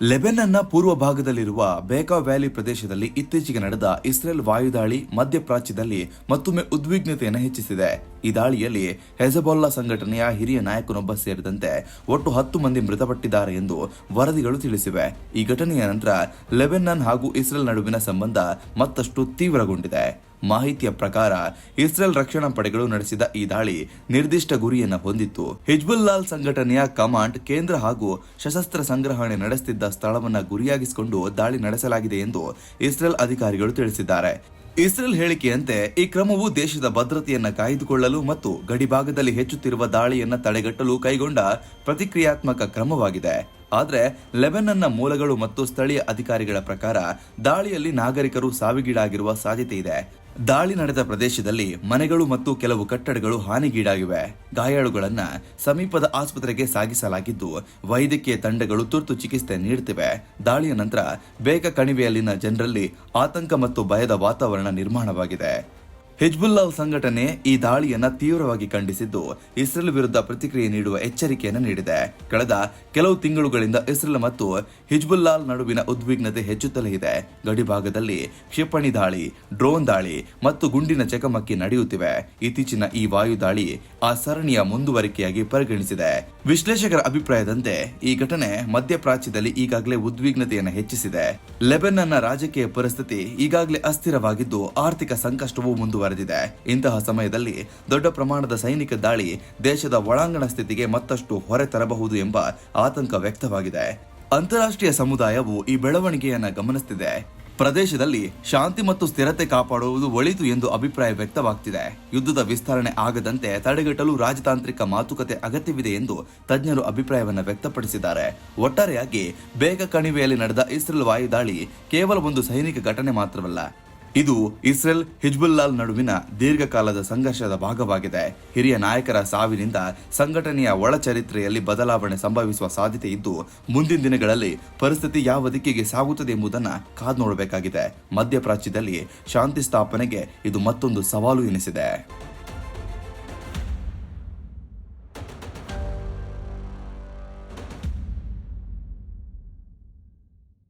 ಲೆಬನನ್ನ ಪೂರ್ವ ಭಾಗದಲ್ಲಿರುವ ಬೇಕಾ ವ್ಯಾಲಿ ಪ್ರದೇಶದಲ್ಲಿ ಇತ್ತೀಚೆಗೆ ನಡೆದ ಇಸ್ರೇಲ್ ವಾಯುದಾಳಿ ಮಧ್ಯಪ್ರಾಚ್ಯದಲ್ಲಿ ಮತ್ತೊಮ್ಮೆ ಉದ್ವಿಗ್ನತೆಯನ್ನು ಹೆಚ್ಚಿಸಿದೆ. ಈ ದಾಳಿಯಲ್ಲಿ ಹೆಜಬೊಲ್ಲಾ ಸಂಘಟನೆಯ ಹಿರಿಯ ನಾಯಕನೊಬ್ಬ ಸೇರಿದಂತೆ ಒಟ್ಟು 10 ಮಂದಿ ಮೃತಪಟ್ಟಿದ್ದಾರೆ ಎಂದು ವರದಿಗಳು ತಿಳಿಸಿವೆ. ಈ ಘಟನೆಯ ನಂತರ ಲೆಬನಾನ್ ಹಾಗೂ ಇಸ್ರೇಲ್ ನಡುವಿನ ಸಂಬಂಧ ಮತ್ತಷ್ಟು ತೀವ್ರಗೊಂಡಿದೆ. ಮಾಹಿತಿಯ ಪ್ರಕಾರ ಇಸ್ರೇಲ್ ರಕ್ಷಣಾ ಪಡೆಗಳು ನಡೆಸಿದ ಈ ದಾಳಿ ನಿರ್ದಿಷ್ಟ ಗುರಿಯನ್ನು ಹೊಂದಿತ್ತು. ಹಿಜ್ಬುಲ್ಲಾಹ್ ಸಂಘಟನೆಯ ಕಮಾಂಡ್ ಕೇಂದ್ರ ಹಾಗೂ ಶಸ್ತ್ರ ಸಂಗ್ರಹಣೆ ನಡೆಸುತ್ತಿದ್ದ ಸ್ಥಳವನ್ನು ಗುರಿಯಾಗಿಸಿಕೊಂಡು ದಾಳಿ ನಡೆಸಲಾಗಿದೆ ಎಂದು ಇಸ್ರೇಲ್ ಅಧಿಕಾರಿಗಳು ತಿಳಿಸಿದ್ದಾರೆ. ಇಸ್ರೇಲ್ ಹೇಳಿಕೆಯಂತೆ ಈ ಕ್ರಮವು ದೇಶದ ಭದ್ರತೆಯನ್ನು ಕಾಯ್ದುಕೊಳ್ಳಲು ಮತ್ತು ಗಡಿಭಾಗದಲ್ಲಿ ಹೆಚ್ಚುತ್ತಿರುವ ದಾಳಿಯನ್ನು ತಡೆಗಟ್ಟಲು ಕೈಗೊಂಡ ಪ್ರತಿಕ್ರಿಯಾತ್ಮಕ ಕ್ರಮವಾಗಿದೆ. ಆದರೆ ಲೆಬನನ್ನ ಮೂಲಗಳು ಮತ್ತು ಸ್ಥಳೀಯ ಅಧಿಕಾರಿಗಳ ಪ್ರಕಾರ ದಾಳಿಯಲ್ಲಿ ನಾಗರಿಕರು ಸಾವಿಗೀಡಾಗಿರುವ ಸಾಧ್ಯತೆ ಇದೆ. ದಾಳಿ ನಡೆದ ಪ್ರದೇಶದಲ್ಲಿ ಮನೆಗಳು ಮತ್ತು ಕೆಲವು ಕಟ್ಟಡಗಳು ಹಾನಿಗೀಡಾಗಿವೆ. ಗಾಯಾಳುಗಳನ್ನ ಸಮೀಪದ ಆಸ್ಪತ್ರೆಗೆ ಸಾಗಿಸಲಾಗಿದ್ದು ವೈದ್ಯಕೀಯ ತಂಡಗಳು ತುರ್ತು ಚಿಕಿತ್ಸೆ ನೀಡುತ್ತಿವೆ. ದಾಳಿಯ ನಂತರ ಬೇಗ ಕಣಿವೆಯಲ್ಲಿನ ಜನರಲ್ಲಿ ಆತಂಕ ಮತ್ತು ಭಯದ ವಾತಾವರಣ ನಿರ್ಮಾಣವಾಗಿದೆ. ಹಿಜ್ಬುಲ್ಲಾಹ್ ಸಂಘಟನೆ ಈ ದಾಳಿಯನ್ನ ತೀವ್ರವಾಗಿ ಖಂಡಿಸಿದ್ದು ಇಸ್ರೇಲ್ ವಿರುದ್ಧ ಪ್ರತಿಕ್ರಿಯೆ ನೀಡುವ ಎಚ್ಚರಿಕೆಯನ್ನು ನೀಡಿದೆ. ಕಳೆದ ಕೆಲವು ತಿಂಗಳುಗಳಿಂದ ಇಸ್ರೇಲ್ ಮತ್ತು ಹಿಜ್ಬುಲ್ಲಾಹ್ ನಡುವಿನ ಉದ್ವಿಗ್ನತೆ ಹೆಚ್ಚುತ್ತಲೇ ಇದೆ. ಗಡಿಭಾಗದಲ್ಲಿ ಕ್ಷಿಪಣಿ ದಾಳಿ, ಡ್ರೋನ್ ದಾಳಿ ಮತ್ತು ಗುಂಡಿನ ಚಕಮಕಿ ನಡೆಯುತ್ತಿವೆ. ಇತ್ತೀಚಿನ ಈ ವಾಯು ದಾಳಿ ಆ ಸರಣಿಯ ಮುಂದುವರಿಕೆಯಾಗಿ ಪರಿಗಣಿಸಿದೆ. ವಿಶ್ಲೇಷಕರ ಅಭಿಪ್ರಾಯದಂತೆ ಈ ಘಟನೆ ಮಧ್ಯಪ್ರಾಚ್ಯದಲ್ಲಿ ಈಗಾಗಲೇ ಉದ್ವಿಗ್ನತೆಯನ್ನು ಹೆಚ್ಚಿಸಿದೆ. ಲೆಬನಾನ್ನ ರಾಜಕೀಯ ಪರಿಸ್ಥಿತಿ ಈಗಾಗಲೇ ಅಸ್ಥಿರವಾಗಿದ್ದು ಆರ್ಥಿಕ ಸಂಕಷ್ಟವೂ ಮುಂದುವರೆದಿದೆ. ಇಂತಹ ಸಮಯದಲ್ಲಿ ದೊಡ್ಡ ಪ್ರಮಾಣದ ಸೈನಿಕ ದಾಳಿ ದೇಶದ ಒಳಾಂಗಣ ಸ್ಥಿತಿಗೆ ಮತ್ತಷ್ಟು ಹೊರೆ ತರಬಹುದು ಎಂಬ ಆತಂಕ ವ್ಯಕ್ತವಾಗಿದೆ. ಅಂತಾರಾಷ್ಟ್ರೀಯ ಸಮುದಾಯವು ಈ ಬೆಳವಣಿಗೆಯನ್ನು ಗಮನಿಸುತ್ತಿದೆ. ಪ್ರದೇಶದಲ್ಲಿ ಶಾಂತಿ ಮತ್ತು ಸ್ಥಿರತೆ ಕಾಪಾಡುವುದು ಒಳಿತು ಎಂದು ಅಭಿಪ್ರಾಯ ವ್ಯಕ್ತವಾಗ್ತಿದೆ. ಯುದ್ಧದ ವಿಸ್ತರಣೆ ಆಗದಂತೆ ತಡೆಗಟ್ಟಲು ರಾಜತಾಂತ್ರಿಕ ಮಾತುಕತೆ ಅಗತ್ಯವಿದೆ ಎಂದು ತಜ್ಞರು ಅಭಿಪ್ರಾಯವನ್ನು ವ್ಯಕ್ತಪಡಿಸಿದ್ದಾರೆ. ಒಟ್ಟಾರೆಯಾಗಿ ಬೇಗ ಕಣಿವೆಯಲ್ಲಿ ನಡೆದ ಇಸ್ರೇಲ್ ವಾಯು ದಾಳಿ ಕೇವಲ ಒಂದು ಸೈನಿಕ ಘಟನೆ ಮಾತ್ರವಲ್ಲ, ಇದು ಇಸ್ರೇಲ್ ಹಿಜ್ಬುಲ್ಲಾಹ್ ನಡುವಿನ ದೀರ್ಘಕಾಲದ ಸಂಘರ್ಷದ ಭಾಗವಾಗಿದೆ. ಹಿರಿಯ ನಾಯಕರ ಸಾವಿನಿಂದ ಸಂಘಟನೆಯ ಒಳಚರಿತ್ರೆಯಲ್ಲಿ ಬದಲಾವಣೆ ಸಂಭವಿಸುವ ಸಾಧ್ಯತೆ ಇದ್ದು ಮುಂದಿನ ದಿನಗಳಲ್ಲಿ ಪರಿಸ್ಥಿತಿ ಯಾವ ದಿಕ್ಕಿಗೆ ಸಾಗುತ್ತದೆ ಎಂಬುದನ್ನು ಕಾದು ನೋಡಬೇಕಾಗಿದೆ. ಮಧ್ಯಪ್ರಾಚ್ಯದಲ್ಲಿ ಶಾಂತಿ ಸ್ಥಾಪನೆಗೆ ಇದು ಮತ್ತೊಂದು ಸವಾಲು ಎನಿಸಿದೆ.